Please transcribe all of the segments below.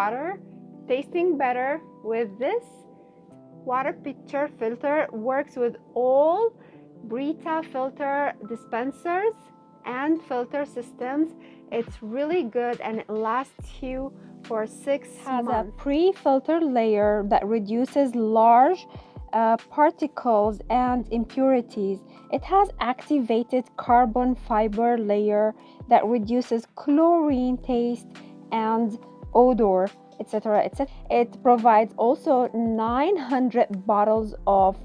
water tasting better with this water pitcher filter. Works with all Brita filter dispensers and filter systems. It's really good and it lasts you for 6 months. Has a pre-filter layer that reduces large particles and impurities. It has activated carbon fiber layer that reduces chlorine taste and odor, etc., etc. It provides also 900 bottles of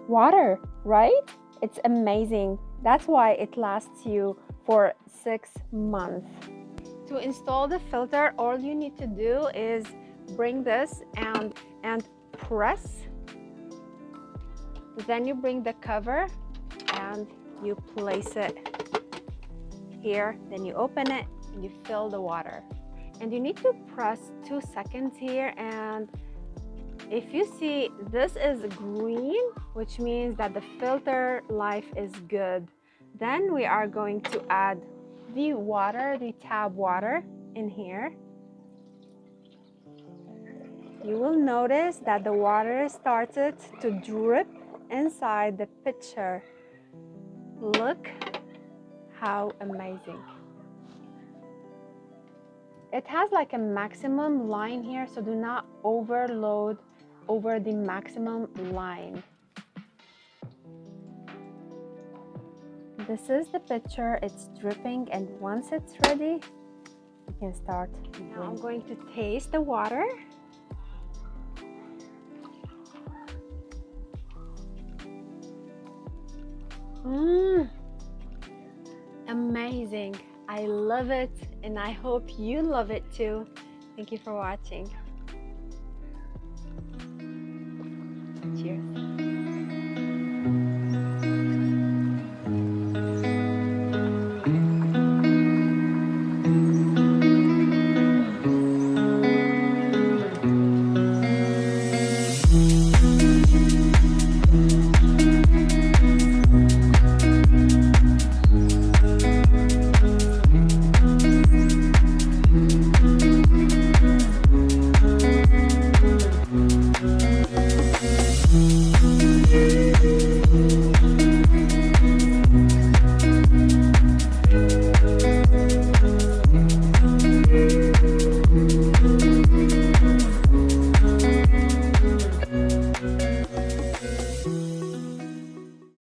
water, right? It's amazing. That's why it lasts you for 6 months. To install the filter, all you need to do is bring this and press. Then you bring the cover and you place it here. Then you open it and you fill the water. And you need to press 2 seconds here, and if you see, this is green, which means that the filter life is good. Then we are going to add the water, the tap water in here. You will notice that the water started to drip inside the pitcher. Look how amazing. It has like a maximum line here, so do not overload over the maximum line. This is the pitcher, it's dripping, and once it's ready, you can start. Now I'm going to taste the water. Amazing. I love it, and I hope you love it too. Thank you for watching. Cheers.